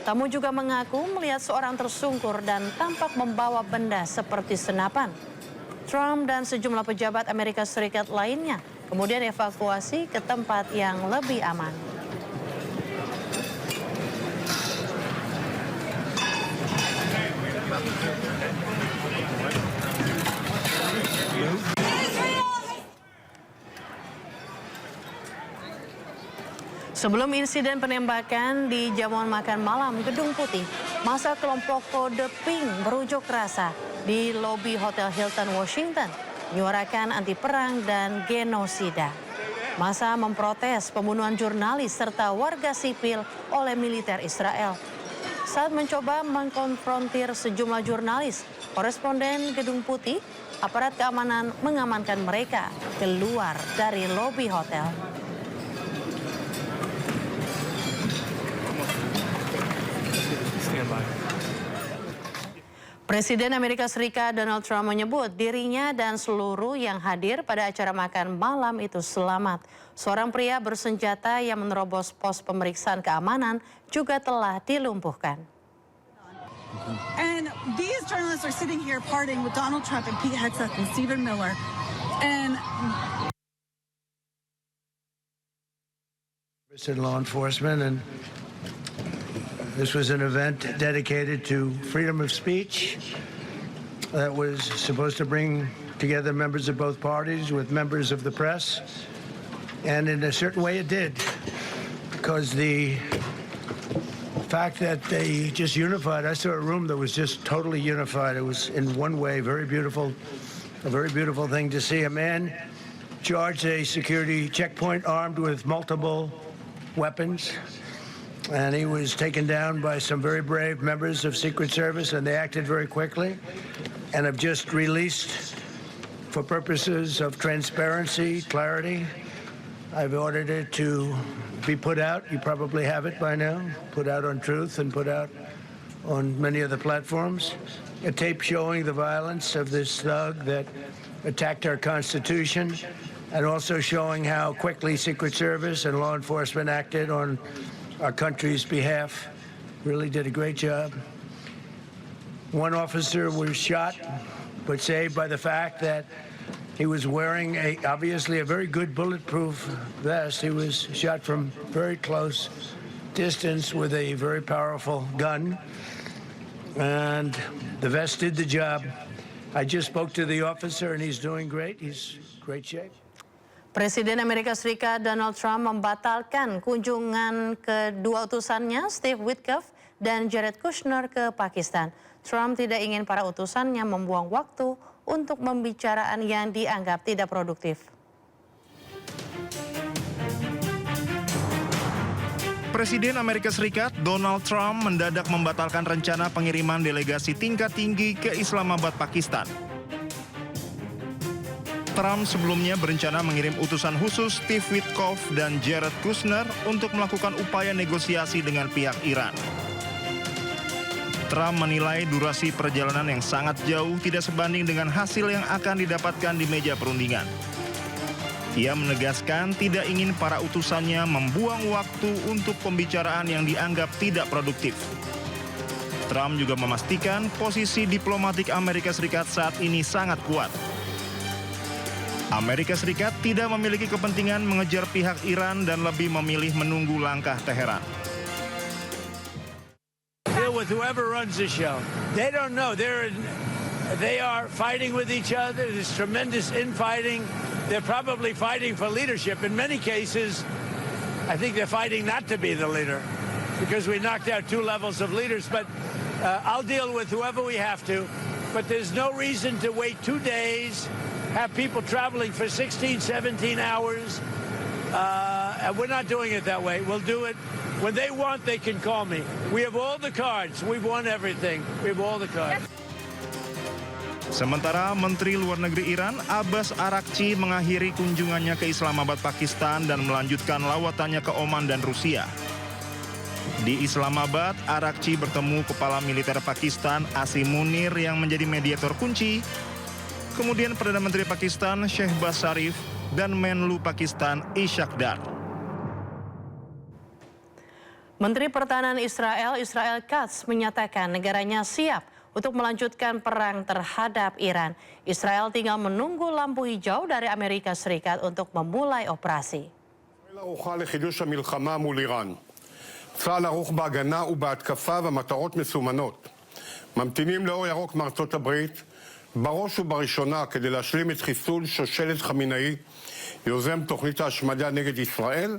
Speaker 6: Tamu juga mengaku melihat seorang tersungkur dan tampak membawa benda seperti senapan. Trump dan sejumlah pejabat Amerika Serikat lainnya kemudian evakuasi ke tempat yang lebih aman. Sebelum insiden penembakan di jamuan makan malam Gedung Putih, masa kelompok Kode Pink berunjuk rasa di lobi Hotel Hilton Washington, menyuarakan anti perang dan genosida. Masa memprotes pembunuhan jurnalis serta warga sipil oleh militer Israel. saat mencoba mengkonfrontir sejumlah jurnalis. Koresponden Gedung Putih, aparat keamanan mengamankan mereka keluar dari lobi hotel. Presiden Amerika Serikat Donald Trump menyebut dirinya dan seluruh yang hadir pada acara makan malam itu selamat. Seorang pria bersenjata yang menerobos pos pemeriksaan keamanan juga telah dilumpuhkan.
Speaker 10: And these journalists are sitting here partying with Donald Trump and Pete Hegseth and Stephen Miller. And
Speaker 12: law enforcement, and this was an event dedicated to freedom of speech that was supposed to bring together members of both parties with members of the press. And in a certain way it did, because the fact that they just unified, I saw a room that was just totally unified. It was in one way very beautiful, a very beautiful thing to see. A man charged a security checkpoint armed with multiple weapons, and he was taken down by some very brave members of Secret Service, and they acted very quickly and have just released, for purposes of transparency, clarity, I've ordered it to be put out. You probably have it by now, put out on Truth and put out on many of the platforms. A tape showing the violence of this thug that attacked our Constitution, and also showing how quickly Secret Service and law enforcement acted on our country's behalf. Really did a great job. One officer was shot, but saved by the fact that he was wearing obviously a very good bulletproof vest. He was shot from very close distance with a very powerful gun, and the vest did the job. I just spoke to the officer, and he's doing great. He's in great shape.
Speaker 6: Presiden Amerika Serikat Donald Trump membatalkan kunjungan kedua utusannya, Steve Witkoff dan Jared Kushner, ke Pakistan. Trump tidak ingin para utusannya membuang waktu untuk pembicaraan yang dianggap tidak produktif.
Speaker 8: Presiden Amerika Serikat Donald Trump mendadak membatalkan rencana pengiriman delegasi tingkat tinggi ke Islamabad, Pakistan. Trump sebelumnya berencana mengirim utusan khusus Steve Witkoff dan Jared Kushner untuk melakukan upaya negosiasi dengan pihak Iran. Trump menilai durasi perjalanan yang sangat jauh tidak sebanding dengan hasil yang akan didapatkan di meja perundingan. Ia menegaskan tidak ingin para utusannya membuang waktu untuk pembicaraan yang dianggap tidak produktif. Trump juga memastikan posisi diplomatik Amerika Serikat saat ini sangat kuat. Amerika Serikat tidak memiliki kepentingan mengejar pihak Iran dan lebih memilih menunggu langkah Teheran.
Speaker 12: With whoever runs the show, they don't know. They are fighting with each other. There's tremendous infighting. They're probably fighting for leadership. In many cases, I think they're fighting not to be the leader, because we knocked out 2 levels of leaders. But I'll deal with whoever we have to. But there's no reason to wait 2 days, have people traveling for 16, 17 hours. And we're not doing it that way. We'll do it. When they want, they can call me. We have all the cards. We've won everything. We have all the cards.
Speaker 8: Sementara Menteri Luar Negeri Iran Abbas Araghchi mengakhiri kunjungannya ke Islamabad, Pakistan dan melanjutkan lawatannya ke Oman dan Rusia. Di Islamabad, Araghchi bertemu Kepala Militer Pakistan Asim Munir yang menjadi mediator kunci, kemudian Perdana Menteri Pakistan Shehbaz Sharif dan Menlu Pakistan Ishaq Dar.
Speaker 6: Menteri Pertahanan Israel Katz menyatakan negaranya siap untuk melanjutkan perang terhadap Iran. Israel tinggal menunggu lampu hijau dari Amerika Serikat untuk memulai operasi.
Speaker 13: צה"ל ערוך בהגנה ובהתקפה ומטרות מסומנות. ממתינים לאור ירוק מארצות הברית, בראש ובראשונה כדי להשלים את חיסול שושלת חמינאי, יוזם תוכנית ההשמדה נגד ישראל,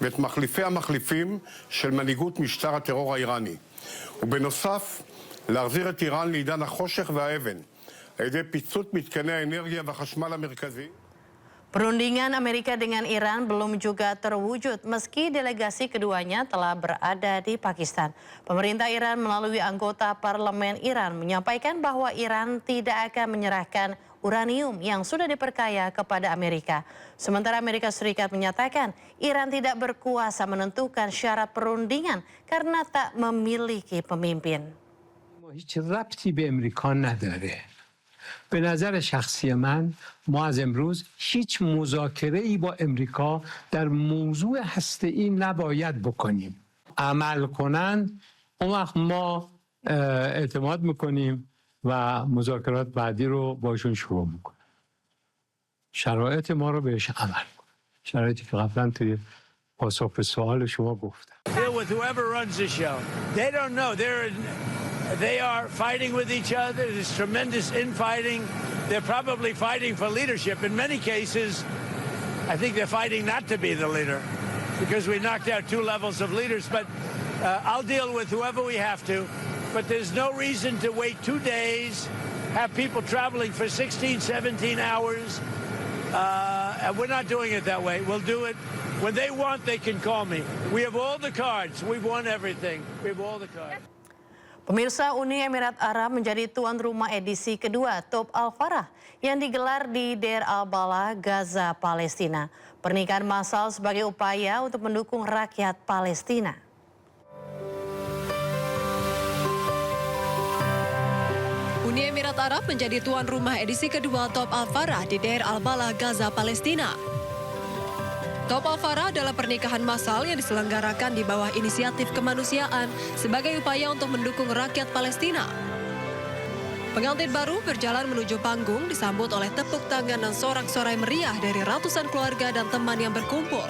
Speaker 13: ואת מחליפי המחליפים של מנהיגות משטר הטרור האיראני. ובנוסף, להחזיר את איראן לעידן החושך והאבן, על ידי פיצוץ מתקני האנרגיה והחשמל המרכזי.
Speaker 6: Perundingan Amerika dengan Iran belum juga terwujud meski delegasi keduanya telah berada di Pakistan. Pemerintah Iran melalui anggota parlemen Iran menyampaikan bahwa Iran tidak akan menyerahkan uranium yang sudah diperkaya kepada Amerika. Sementara Amerika Serikat menyatakan Iran tidak berkuasa menentukan syarat perundingan karena tak memiliki pemimpin.
Speaker 14: هیچ ربطی به امریکا نداره. به نظر شخصی من ما از امروز هیچ مذاکره‌ای با امریکا در موضوع هسته‌ای نباید بکنیم. عمل کنند اون وقت ما اعتماد میکنیم و مذاکرات بعدی رو باشون شروع میکنیم. شرایط ما رو بهش عمل کنیم. شرایطی که قبلا توی پاسخ به سوال شما گفتم.
Speaker 16: Deal with whoever runs the show. They don't know. They are fighting with each other. There's tremendous infighting. They're probably fighting for leadership. In many cases, I think they're fighting not to be the leader because we knocked out 2 levels of leaders. But I'll deal with whoever we have to. But there's no reason to wait 2 days, have people traveling for 16, 17 hours. And we're not doing it that way. We'll do it. When they want, they can call me. We have all the cards. We've won everything. We have all the cards.
Speaker 6: Pemirsa, Uni Emirat Arab menjadi tuan rumah edisi kedua Top Al-Farah yang digelar di Deir al-Balah, Gaza, Palestina. Pernikahan massal sebagai upaya untuk mendukung rakyat Palestina.
Speaker 15: Uni Emirat Arab menjadi tuan rumah edisi kedua Top Al-Farah di Deir al-Balah, Gaza, Palestina. Top Al-Farah adalah pernikahan massal yang diselenggarakan di bawah inisiatif kemanusiaan sebagai upaya untuk mendukung rakyat Palestina. Pengantin baru berjalan menuju panggung disambut oleh tepuk tangan dan sorak-sorai meriah dari ratusan keluarga dan teman yang berkumpul.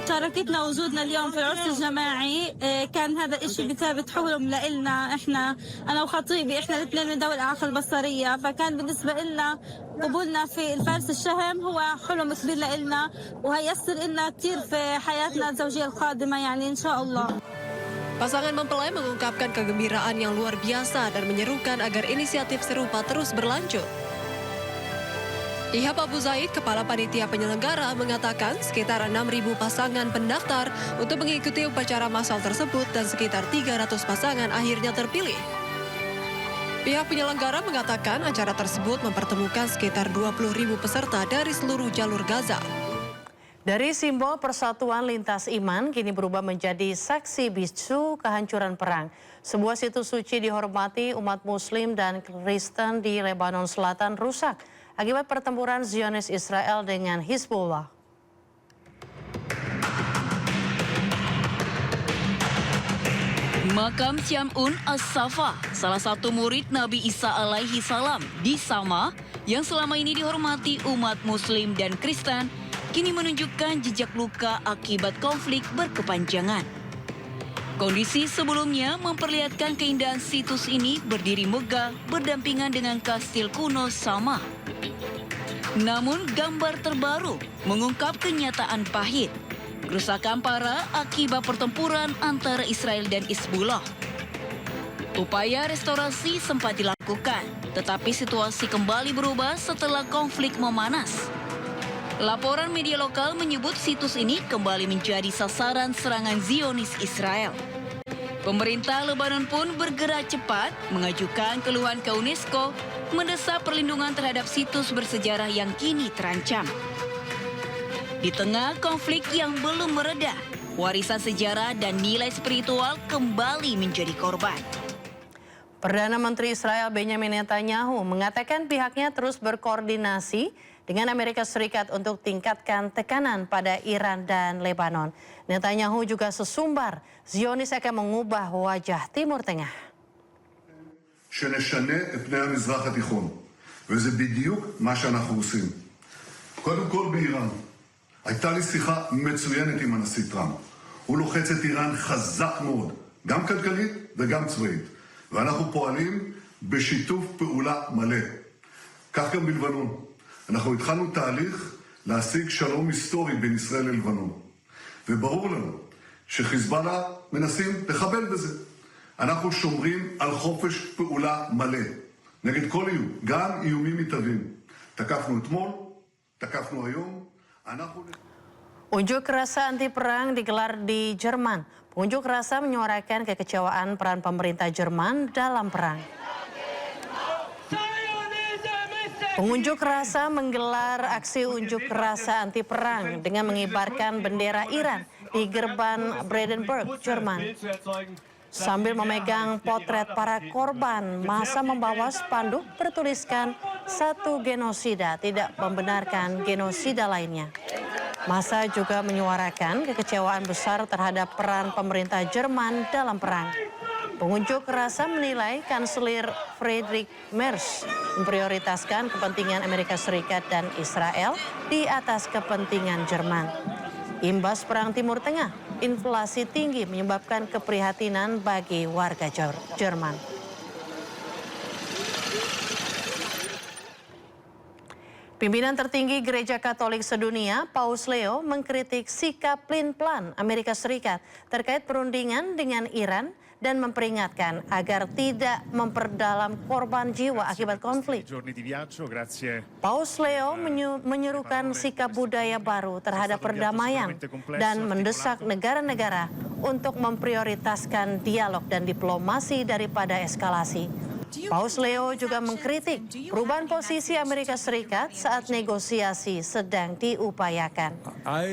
Speaker 10: شاركتنا وجودنا اليوم في العرس الجماعي كان هذا الشيء بثابت حلم لنا احنا انا وخطيبي احنا الاثنين من ذوي الاعاقه البصريه فكان بالنسبه لنا قبولنا في الفارس الشهم هو حلم كبير لنا وهيسر لنا كثير في حياتنا الزوجيه القادمه يعني ان شاء الله.
Speaker 15: Pasangan mempelai mengungkapkan kegembiraan yang luar biasa dan menyerukan agar inisiatif serupa terus berlanjut. Ihab Abu Zaid, Kepala Panitia Penyelenggara, mengatakan sekitar 6.000 pasangan pendaftar untuk mengikuti upacara massal tersebut dan sekitar 300 pasangan akhirnya terpilih. Pihak penyelenggara mengatakan acara tersebut mempertemukan sekitar 20.000 peserta dari seluruh jalur Gaza.
Speaker 6: Dari simbol persatuan lintas iman kini berubah menjadi saksi bisu kehancuran perang. Sebuah situs suci dihormati umat Muslim dan Kristen di Lebanon Selatan rusak akibat pertempuran Zionis Israel dengan Hizbullah.
Speaker 19: Makam Syam'un As-Safa, salah satu murid Nabi Isa alaihi salam di Sama yang selama ini dihormati umat Muslim dan Kristen, kini menunjukkan jejak luka akibat konflik berkepanjangan. Kondisi sebelumnya memperlihatkan keindahan situs ini berdiri megah berdampingan dengan kastil kuno Sama. Namun gambar terbaru mengungkap kenyataan pahit. Kerusakan parah akibat pertempuran antara Israel dan Hizbullah. Upaya restorasi sempat dilakukan, tetapi situasi kembali berubah setelah konflik memanas. Laporan media lokal menyebut situs ini kembali menjadi sasaran serangan Zionis Israel. Pemerintah Lebanon pun bergerak cepat mengajukan keluhan ke UNESCO mendesak perlindungan terhadap situs bersejarah yang kini terancam. Di tengah konflik yang belum mereda, warisan sejarah dan nilai spiritual kembali menjadi korban.
Speaker 6: Perdana Menteri Israel Benjamin Netanyahu mengatakan pihaknya terus berkoordinasi dengan Amerika Serikat untuk tingkatkan tekanan pada Iran dan Lebanon. Netanyahu juga sesumbar Zionis akan mengubah wajah Timur Tengah.
Speaker 20: שנשנה את פני המזרח התיכון, וזה בדיוק מה שאנחנו עושים. קודם כל באיראן, הייתה לי שיחה מצוינת עם הנשיא טראמפ. הוא לוחץ את איראן חזק מאוד, גם כלכלית וגם צבאית. ואנחנו פועלים בשיתוף פעולה מלא. כך גם בלבנון. אנחנו התחלנו תהליך להשיג שלום היסטורי בין ישראל ללבנון. וברור לנו שחיזבאללה מנסים לחבל בזה. אנחנו שומרים על חופש פעולה מלא. נגד כל איום, גם איומים מתהווים. תקפנו אתמול, תקפנו היום, אנחנו...
Speaker 6: Unjuk rasa anti perang digelar di Jerman. Pengunjuk rasa menyuarakan kekecewaan peran pemerintah Jerman dalam perang. Pengunjuk rasa menggelar aksi unjuk rasa anti perang dengan mengibarkan bendera Iran di gerbang Brandenburg, Jerman. Sambil memegang potret para korban, massa membawa spanduk bertuliskan "Satu genosida tidak membenarkan genosida lainnya". Massa juga menyuarakan kekecewaan besar terhadap peran pemerintah Jerman dalam perang. Pengunjuk rasa menilai Kanselir Friedrich Merz memprioritaskan kepentingan Amerika Serikat dan Israel di atas kepentingan Jerman. Imbas perang Timur Tengah, inflasi tinggi menyebabkan keprihatinan bagi warga Jerman. Pimpinan tertinggi Gereja Katolik sedunia, Paus Leo, mengkritik sikap pelin-pelan Amerika Serikat terkait perundingan dengan Iran dan memperingatkan agar tidak memperdalam korban jiwa akibat konflik. Paus Leo menyerukan sikap budaya baru terhadap perdamaian dan mendesak negara-negara untuk memprioritaskan dialog dan diplomasi daripada eskalasi. Paus Leo juga mengkritik perubahan posisi Amerika Serikat saat negosiasi sedang diupayakan.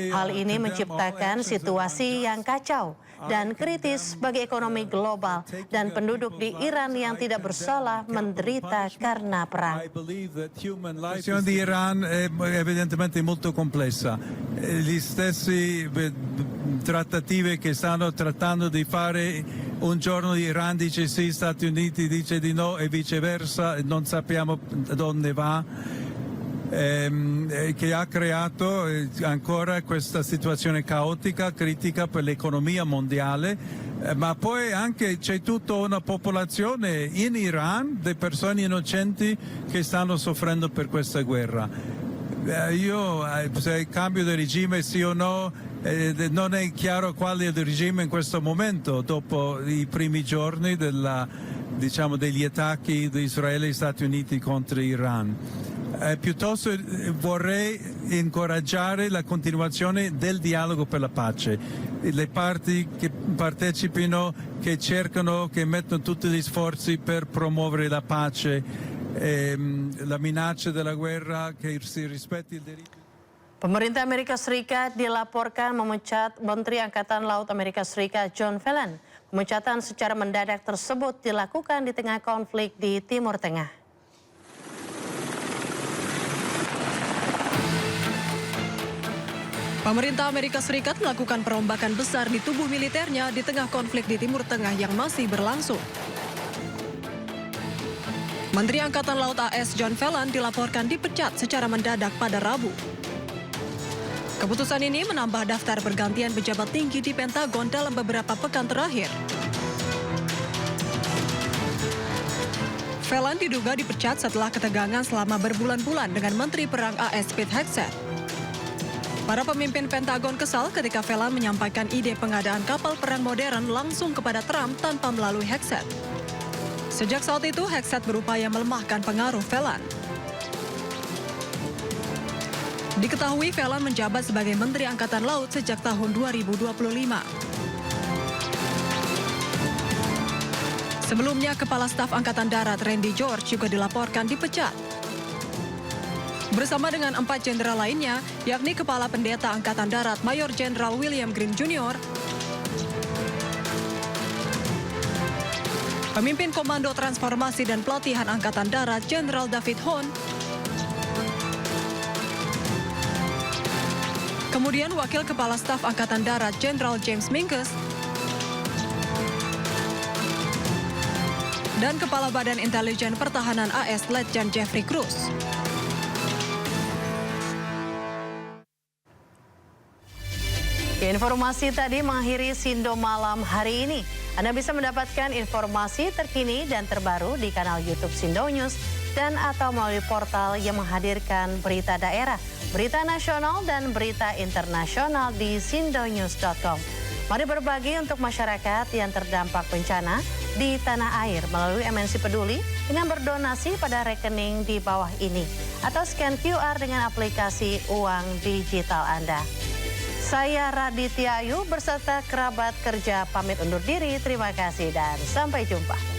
Speaker 6: Hal ini menciptakan situasi yang kacau dan kritis bagi ekonomi global dan penduduk di Iran yang tidak bersalah menderita karena perang.
Speaker 3: La situazione di Iran è evidentemente molto complessa. Gli stessi trattative che stanno trattando di fare, un giorno Iran dice sì, Stati Uniti dice di no e viceversa, non sappiamo dove va. Che ha creato ancora questa situazione caotica, critica per l'economia mondiale, ma poi anche c'è tutta una popolazione in Iran di persone innocenti che stanno soffrendo per questa guerra. Se cambio di regime sì o no, non è chiaro quale è il regime in questo momento, dopo i primi giorni degli attacchi di Israele e Stati Uniti contro Iran. Piuttosto vorrei incoraggiare la continuazione del dialogo per la pace. Le parti che partecipino, che cercano, che mettono tutti gli sforzi per promuovere la pace, la minaccia della guerra, che si rispetti il diritto.
Speaker 6: Pemerintah Amerika Serikat dilaporkan memecat Menteri Angkatan Laut Amerika Serikat John Phelan. Pemecatan secara mendadak tersebut dilakukan di tengah konflik di Timur Tengah.
Speaker 18: Pemerintah Amerika Serikat melakukan perombakan besar di tubuh militernya di tengah konflik di Timur Tengah yang masih berlangsung. Menteri Angkatan Laut AS John Phelan dilaporkan dipecat secara mendadak pada Rabu. Keputusan ini menambah daftar pergantian pejabat tinggi di Pentagon dalam beberapa pekan terakhir. Phelan diduga dipecat setelah ketegangan selama berbulan-bulan dengan Menteri Perang AS Pete Hegseth. Para pemimpin Pentagon kesal ketika Phelan menyampaikan ide pengadaan kapal perang modern langsung kepada Trump tanpa melalui Hegseth. Sejak saat itu, Hegseth berupaya melemahkan pengaruh Phelan. Diketahui Phelan menjabat sebagai Menteri Angkatan Laut sejak tahun 2025. Sebelumnya, Kepala Staf Angkatan Darat Randy George juga dilaporkan dipecat. Bersama dengan 4 jenderal lainnya, yakni Kepala Pendeta Angkatan Darat Mayor Jenderal William Green Jr., Pemimpin Komando Transformasi dan Pelatihan Angkatan Darat Jenderal David Hone, kemudian Wakil Kepala Staf Angkatan Darat Jenderal James Minkus, dan Kepala Badan Intelijen Pertahanan AS Letjen Jeffrey Cruz.
Speaker 6: Informasi tadi mengakhiri Sindo Malam hari ini. Anda bisa mendapatkan informasi terkini dan terbaru di kanal YouTube Sindo News dan atau melalui portal yang menghadirkan berita daerah, berita nasional dan berita internasional di sindonews.com. Mari berbagi untuk masyarakat yang terdampak bencana di tanah air melalui MNC Peduli dengan berdonasi pada rekening di bawah ini. atau scan QR dengan aplikasi uang digital Anda. Saya Raditya Ayu berserta kerabat kerja pamit undur diri. Terima kasih dan sampai jumpa.